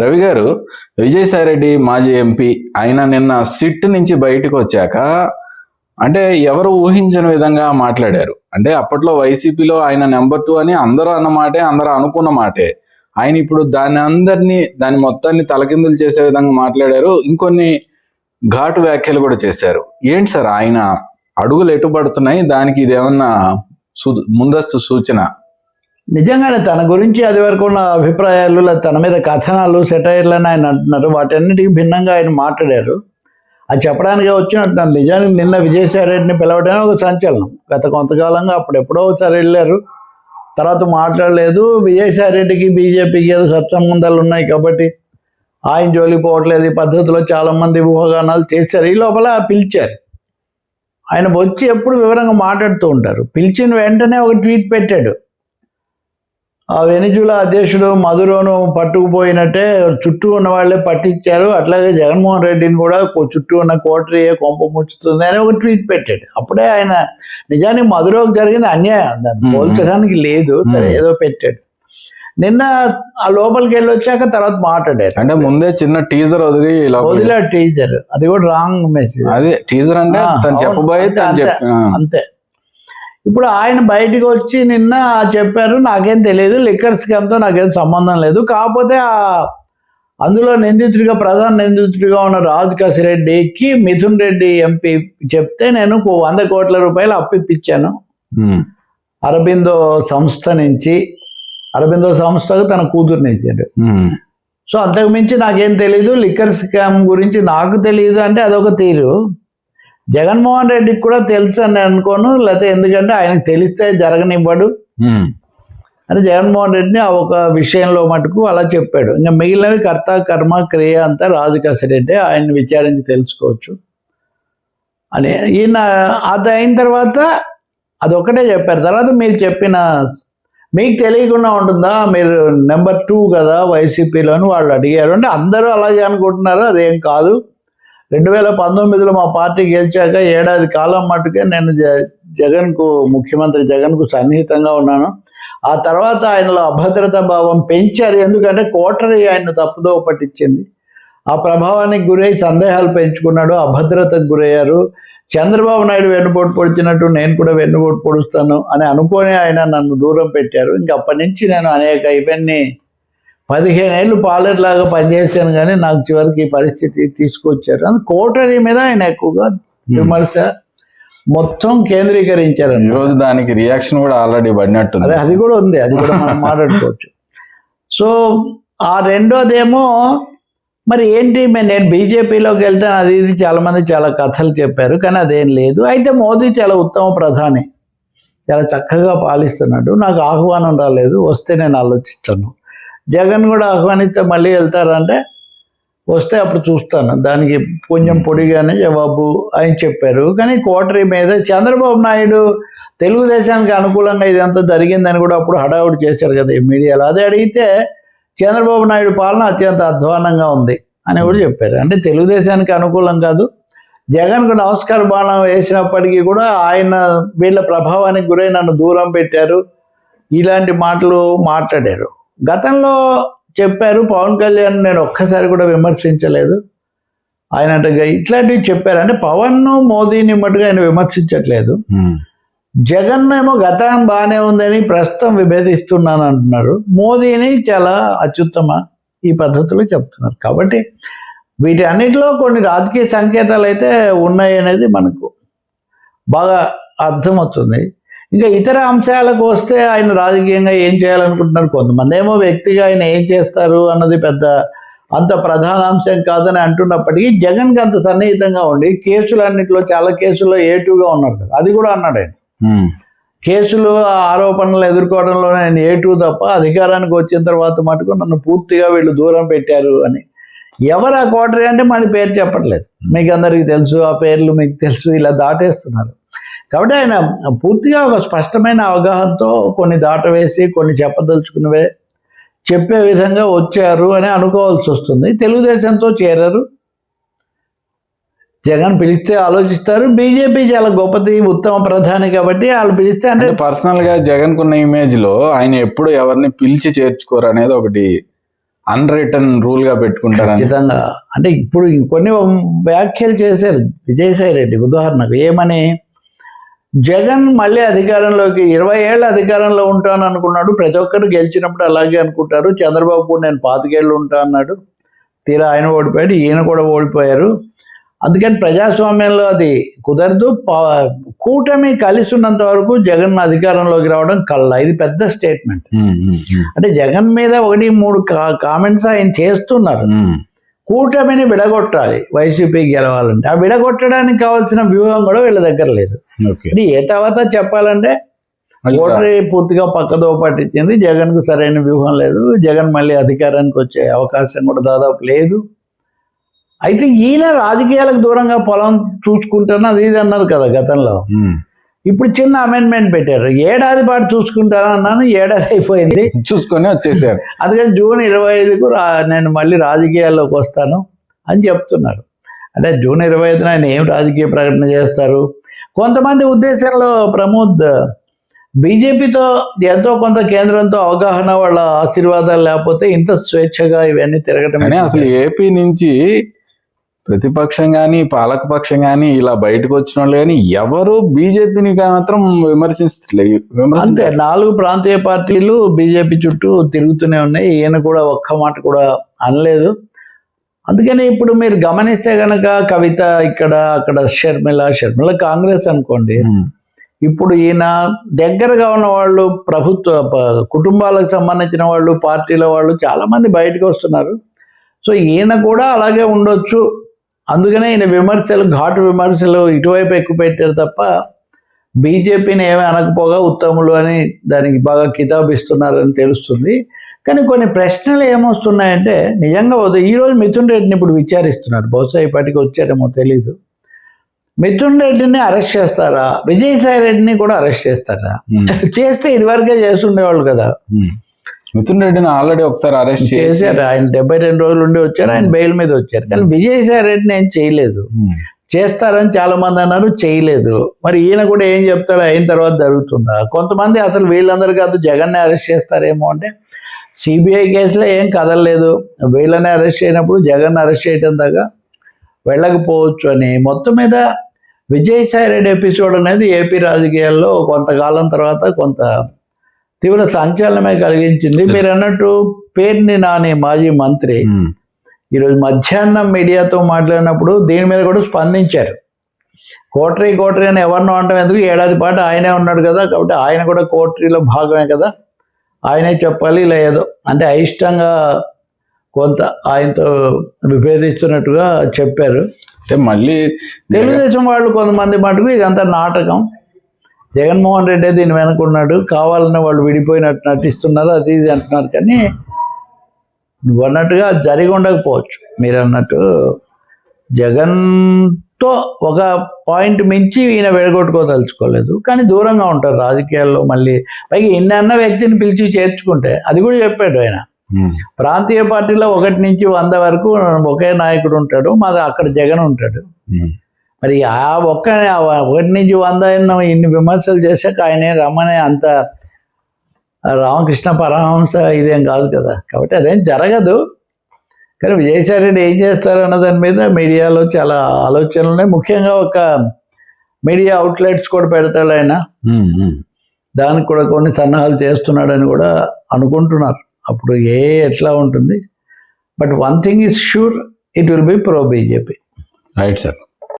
రవి గారు, విజయసాయిరెడ్డి మాజీ ఎంపీ ఆయన నిన్న సిట్ నుంచి బయటకు వచ్చాక అంటే ఎవరు ఊహించని విధంగా మాట్లాడారు. అంటే అప్పట్లో వైసీపీలో ఆయన నెంబర్ 2 అని అందరూ అన్న మాటే, అందరూ అనుకున్న మాటే. ఆయన ఇప్పుడు దాని మొత్తాన్ని తలకిందులు చేసే విధంగా మాట్లాడారు. ఇంకొన్ని ఘాటు వ్యాఖ్యలు కూడా చేశారు. ఏంటి సార్ ఆయన అడుగులు ఎటుపడుతున్నాయి? దానికి ఇదేమన్నా ముందస్తు సూచన? నిజంగానే తన గురించి అది వరకు ఉన్న అభిప్రాయాలు, తన మీద కథనాలు, సెటైర్లు అని ఆయన అంటున్నారు. వాటన్నిటికీ భిన్నంగా ఆయన మాట్లాడారు. అది చెప్పడానికి వచ్చినట్టున్నారు. నిజానికి నిన్న విజయసాయిరెడ్డిని పిలవడమే ఒక సంచలనం. గత కొంతకాలంగా అప్పుడెప్పుడో ఒకసారి వెళ్ళారు, తర్వాత మాట్లాడలేదు. విజయసాయిరెడ్డికి బీజేపీకి ఏదో సత్సంబంధాలు ఉన్నాయి కాబట్టి ఆయన జోలికి పోవట్లేదు. ఈ పద్ధతిలో చాలామంది ఊహాగానాలు చేశారు. ఈ లోపల పిలిచారు. ఆయన వచ్చి ఎప్పుడు వివరంగా మాట్లాడుతూ ఉంటారు. పిలిచిన వెంటనే ఒక ట్వీట్ పెట్టాడు. ఆ వెనిజులా అధ్యక్షుడు మదురోను పట్టుకుపోయినట్టే చుట్టూ ఉన్న వాళ్ళే పట్టించారు, అట్లాగే జగన్మోహన్ రెడ్డిని కూడా చుట్టూ ఉన్న కోటరీ కొంప ముచ్చుతుంది అని ఒక ట్వీట్ పెట్టాడు. అప్పుడే ఆయన నిజానికి మదురోకి జరిగింది అన్యాయం, దాన్ని పోల్చడానికి లేదు, ఏదో పెట్టాడు. నిన్న ఆ లోపలికి వెళ్ళి వచ్చాక తర్వాత మాట్లాడారు. అంటే ముందే చిన్న టీజర్ వదిలే టీజర్, అది కూడా రాంగ్ మెసేజ్. అదే టీజర్ అంటే అంతే. ఇప్పుడు ఆయన బయటికి వచ్చి నిన్న చెప్పారు, నాకేం తెలియదు, లిక్కర్ స్కామ్తో నాకేం సంబంధం లేదు, కాకపోతే అందులో ప్రధాన నిందితుడిగా ఉన్న రాజు కసిరెడ్డికి మిథున్ రెడ్డి ఎంపీ చెప్తే నేను 100 కోట్ల రూపాయలు అప్పిప్పించాను అరబిందో సంస్థ నుంచి. అరబిందో సంస్థకు తన కూతురుని ఇచ్చాడు. సో అంతకు మించి నాకేం తెలియదు, లిక్కర్ స్కామ్ గురించి నాకు తెలియదు అంటే అదొక తీరు. జగన్మోహన్ రెడ్డికి కూడా తెలుసు అని అనుకోను, లేకపోతే ఎందుకంటే ఆయనకు తెలిస్తే జరగనివ్వడు అని జగన్మోహన్ రెడ్డిని ఆ ఒక విషయంలో మటుకు అలా చెప్పాడు. ఇంకా మిగిలినవి కర్త కర్మ క్రియ అంతా రాజు కసిరెడ్డి, ఆయన్ని విచారించి తెలుసుకోవచ్చు అని. ఈయన అది అయిన తర్వాత అదొక్కటే చెప్పారు. తర్వాత మీరు చెప్పిన, మీకు తెలియకుండా ఉంటుందా, మీరు నెంబర్ 2 కదా వైసీపీలోని వాళ్ళు అడిగారు అంటే అందరూ అలాగే అనుకుంటున్నారు, అదేం కాదు. 2019లో మా పార్టీ గెలిచాక ఏడాది కాలం మటుకే నేను ముఖ్యమంత్రి జగన్కు సన్నిహితంగా ఉన్నాను. ఆ తర్వాత ఆయనలో అభద్రతా భావం పెంచారు, ఎందుకంటే కోటరీ ఆయన తప్పుదో పట్టించింది. ఆ ప్రభావానికి గురై సందేహాలు పెంచుకున్నాడు, అభద్రతకు గురయ్యారు. చంద్రబాబు నాయుడు వెన్నుపోటు పొడిచినట్టు నేను కూడా వెన్నుపోటు పొడుస్తాను అని అనుకొని ఆయన నన్ను దూరం పెట్టారు. ఇంక అప్పటి నుంచి నేను అనేక ఇవన్నీ 15 ఏళ్ళు పాలేరులాగా పనిచేశాను, కానీ నాకు చివరికి ఈ పరిస్థితి తీసుకొచ్చారు. అది కోటరీ మీద ఆయన ఎక్కువగా విమర్శ మొత్తం కేంద్రీకరించారు. ఈరోజు దానికి రియాక్షన్ కూడా ఆల్రెడీ పడినట్టు అది కూడా ఉంది, అది కూడా మనం మాట్లాడుకోవచ్చు. సో ఆ రెండోదేమో మరి ఏంటి, నేను బీజేపీలోకి వెళ్తాను అది ఇది చాలామంది చాలా కథలు చెప్పారు, కానీ అదేం లేదు. అయితే మోదీ చాలా ఉత్తమ ప్రధాని, చాలా చక్కగా పాలిస్తున్నాడు, నాకు ఆహ్వానం రాలేదు, వస్తే నేను ఆలోచిస్తాను. జగన్ కూడా ఆహ్వానిస్తే మళ్ళీ వెళ్తారంటే వస్తే అప్పుడు చూస్తాను, దానికి కొంచెం పొడిగానే జవాబు ఆయన చెప్పారు. కానీ కోటరీ మీద చంద్రబాబు నాయుడు తెలుగుదేశానికి అనుకూలంగా ఇదంతా జరిగిందని కూడా అప్పుడు హడావుడి చేశారు కదా ఈ మీడియాలో. అదే అడిగితే చంద్రబాబు నాయుడు పాలన అత్యంత అధ్వానంగా ఉంది అని కూడా చెప్పారు. అంటే తెలుగుదేశానికి అనుకూలం కాదు, జగన్కు నమస్కార బాణం వేసినప్పటికీ కూడా ఆయన వీళ్ళ ప్రభావానికి గురై నన్ను దూరం పెట్టారు, ఇలాంటి మాటలు మాట్లాడారు. గతంలో చెప్పారు పవన్ కళ్యాణ్ నేను ఒక్కసారి కూడా విమర్శించలేదు ఆయన అంటే ఇట్లాంటివి చెప్పారు. అంటే పవన్ మోదీని మట్టుగా ఆయన విమర్శించట్లేదు. జగన్ ఏమో గతం బాగానే ఉందని ప్రస్తుతం విభేదిస్తున్నాను అంటున్నారు, మోదీని చాలా అత్యుత్తమ ఈ పద్ధతిలో చెప్తున్నారు. కాబట్టి వీటి అన్నిటిలో కొన్ని రాజకీయ సంకేతాలు అయితే ఉన్నాయి అనేది మనకు బాగా అర్థమవుతుంది. ఇంకా ఇతర అంశాలకు వస్తే ఆయన రాజకీయంగా ఏం చేయాలనుకుంటున్నారు, కొంతమంది ఏమో వ్యక్తిగా ఆయన ఏం చేస్తారు అన్నది పెద్ద అంత ప్రధాన అంశం కాదని అంటున్నప్పటికీ జగన్కి అంత సన్నిహితంగా ఉండి కేసులన్నింటిలో చాలా కేసుల్లో A2గా ఉన్నారు కదా, అది కూడా అన్నాడు ఆయన. కేసులు ఆరోపణలు ఎదుర్కోవడంలో నేను A2 తప్ప అధికారానికి వచ్చిన తర్వాత మటుకు నన్ను పూర్తిగా వీళ్ళు దూరం పెట్టారు అని. ఎవరు ఆ కోటరీ అంటే మన పేరు చెప్పట్లేదు, మీకు అందరికీ తెలుసు, ఆ పేర్లు మీకు తెలుసు, ఇలా దాటేస్తున్నారు. కాబట్టి ఆయన పూర్తిగా ఒక స్పష్టమైన అవగాహనతో కొన్ని దాటవేసి కొన్ని చెప్పదలుచుకున్నవే చెప్పే విధంగా వచ్చారు అని అనుకోవాల్సి వస్తుంది. తెలుగుదేశంతో చేరారు, జగన్ పిలిస్తే ఆలోచిస్తారు. బీజేపీ చాలా గొప్పది, ఉత్తమ ప్రధాని కాబట్టి వాళ్ళు పిలిస్తే అంటే పర్సనల్ గా జగన్ కున్న ఇమేజ్ లో ఆయన ఎప్పుడు ఎవరిని పిలిచి చేర్చుకోరు అనేది ఒకటి అన్రిటన్ రూల్ గా పెట్టుకుంటారని. ఖచ్చితంగా. అంటే ఇప్పుడు కొన్ని వ్యాఖ్యలు చేశారు విజయసాయి రెడ్డి. ఉదాహరణకు ఏమని, జగన్ మళ్ళీ అధికారంలోకి 20 ఏళ్ళ అధికారంలో ఉంటాను అనుకున్నాడు, ప్రతి ఒక్కరు గెలిచినప్పుడు అలాగే అనుకుంటారు. చంద్రబాబు కూడా నేను 25 ఏళ్ళు ఉంటా అన్నాడు, తీరా ఆయన ఓడిపోయాడు, ఈయన కూడా ఓడిపోయారు. అందుకని ప్రజాస్వామ్యంలో అది కుదరదు. కూటమి కలిసి ఉన్నంత వరకు జగన్ అధికారంలోకి రావడం కళ్ళ. ఇది పెద్ద స్టేట్మెంట్. అంటే జగన్ మీద 1-3 కామెంట్స్ ఆయన చేస్తున్నారు. కూటమిని విడగొట్టాలి వైసీపీ గెలవాలంటే. ఆ విడగొట్టడానికి కావాల్సిన వ్యూహం కూడా వీళ్ళ దగ్గర లేదు. అంటే ఏ తర్వాత చెప్పాలంటే ఓటరీ పూర్తిగా పక్కదో పట్టించింది. జగన్కు సరైన వ్యూహం లేదు. జగన్ మళ్ళీ అధికారానికి వచ్చే అవకాశం కూడా దాదాపు లేదు. అయితే ఈయన రాజకీయాలకు దూరంగా పొలం చూసుకుంటాను అది ఇది అన్నారు కదా గతంలో. ఇప్పుడు చిన్న అమెండ్మెంట్ పెట్టారు, ఏడాది పాటు చూసుకుంటాను అన్నాను, ఏడాది అయిపోయింది, చూసుకొని వచ్చేసారు. అందుకని జూన్ 25కు నేను మళ్ళీ రాజకీయాల్లోకి వస్తాను అని చెప్తున్నారు. అంటే జూన్ 25న ఆయన ఏం రాజకీయ ప్రకటన చేస్తారు? కొంతమంది ఉద్దేశంలో ప్రమోద్, బీజేపీతో ఎంతో కొంత కేంద్రంతో అవగాహన, వాళ్ళ ఆశీర్వాదాలు లేకపోతే ఇంత స్వేచ్ఛగా ఇవన్నీ తిరగటం. అసలు ఏపీ నుంచి ప్రతిపక్షం కానీ పాలకపక్షం కానీ ఇలా బయటకు వచ్చిన వాళ్ళు కానీ ఎవరు బీజేపీని మాత్రం విమర్శించట్లేదు. అంతే, 4 ప్రాంతీయ పార్టీలు బీజేపీ చుట్టూ తిరుగుతూనే ఉన్నాయి. ఈయన కూడా ఒక్క మాట కూడా అనలేదు. అందుకని ఇప్పుడు మీరు గమనిస్తే కనుక కవిత ఇక్కడ, అక్కడ షర్మిల కాంగ్రెస్ అనుకోండి. ఇప్పుడు ఈయన దగ్గరగా ఉన్న వాళ్ళు, ప్రభుత్వ కుటుంబాలకు సంబంధించిన వాళ్ళు, పార్టీల వాళ్ళు చాలా మంది బయటకు వస్తున్నారు. సో ఈయన కూడా అలాగే ఉండొచ్చు. అందుకనే ఈయన విమర్శలు, ఘాటు విమర్శలు ఇటువైపు ఎక్కువ పెట్టారు తప్ప బీజేపీని ఏమీ అనకపోగా ఉత్తములు అని దానికి బాగా కితాబిస్తున్నారని తెలుస్తుంది. కానీ కొన్ని ప్రశ్నలు ఏమొస్తున్నాయంటే నిజంగా ఈరోజు మిథున్ రెడ్డిని ఇప్పుడు విచారిస్తున్నారు. బహుశా ఇప్పటికి వచ్చారేమో తెలీదు. మిథున్ రెడ్డిని అరెస్ట్ చేస్తారా, విజయసాయి రెడ్డిని కూడా అరెస్ట్ చేస్తారా? చేస్తే ఇదివరకే చేస్తుండేవాళ్ళు కదా. మిథున్ రెడ్డిని ఆల్రెడీ ఒకసారి అరెస్ట్ చేశారు. ఆయన 72 రోజులు ఉండి వచ్చారు, ఆయన బెయిల్ మీద వచ్చారు. కానీ విజయసాయి రెడ్డిని ఏం చేయలేదు. చేస్తారని చాలా మంది అన్నారు, చేయలేదు. మరి ఈయన కూడా ఏం చెప్తాడో అయిన తర్వాత జరుగుతుందా? కొంతమంది అసలు వీళ్ళందరూ కాదు జగన్నే అరెస్ట్ చేస్తారేమో అంటే, సిబిఐ కేసులో ఏం కదలలేదు, వీళ్ళనే అరెస్ట్ అయినప్పుడు జగన్ అరెస్ట్ చేయడం దాకా వెళ్ళకపోవచ్చు అని. మొత్తం మీద విజయసాయి రెడ్డి ఎపిసోడ్ అనేది ఏపీ రాజకీయాల్లో కొంతకాలం తర్వాత కొంత తీవ్ర సంచలనమే కలిగించింది. మీరు అన్నట్టు పేర్ని నాని మాజీ మంత్రి ఈరోజు మధ్యాహ్నం మీడియాతో మాట్లాడినప్పుడు దీని మీద కూడా స్పందించారు. కోటరీ అని ఎవరినో అంటాం ఎందుకు, ఏడాది పాటు ఆయనే ఉన్నాడు కదా, కాబట్టి ఆయన కూడా కోటరీలో భాగమే కదా, ఆయనే చెప్పాలి. ఇలా ఏదో అంటే అయిష్టంగా కొంత ఆయనతో విభేదిస్తున్నట్టుగా చెప్పారు. అంటే మళ్ళీ తెలుగుదేశం వాళ్ళు కొంతమంది మటుకు ఇదంతా నాటకం, జగన్మోహన్ రెడ్డి దీన్ని వెనుకున్నాడు, కావాలని వాళ్ళు విడిపోయినట్టు నటిస్తున్నారు, అది ఇది అంటున్నారు. కానీ నువ్వు అన్నట్టుగా జరిగి ఉండకపోవచ్చు. మీరు అన్నట్టు జగన్తో ఒక పాయింట్ మించి ఈయన విడగొట్టుకోదలుచుకోలేదు, కానీ దూరంగా ఉంటారు రాజకీయాల్లో. మళ్ళీ పైగా ఇన్ని అన్న వ్యక్తిని పిలిచి చేర్చుకుంటే అది కూడా చెప్పాడు ఆయన. ప్రాంతీయ పార్టీలో 1 నుంచి 100 వరకు ఒకే నాయకుడు ఉంటాడు, మాది అక్కడ జగన్ ఉంటాడు. మరి ఆ 1 నుంచి 100 ఇన్ని విమర్శలు చేశాక ఆయనే రమ్మనే అంత రామకృష్ణ పరమహంస ఇదేం కాదు కదా, కాబట్టి అదేం జరగదు. కానీ విజయసాయి రెడ్డి ఏం చేస్తారు అన్న దాని మీద మీడియాలో చాలా ఆలోచనలు ఉన్నాయి. ముఖ్యంగా ఒక మీడియా అవుట్లెట్స్ కూడా పెడతాడు ఆయన, దానికి కూడా కొన్ని సన్నాహాలు చేస్తున్నాడని కూడా అనుకుంటున్నారు. అప్పుడు ఎట్లా ఉంటుంది. But one thing is sure, it will be pro BJP. Right sir.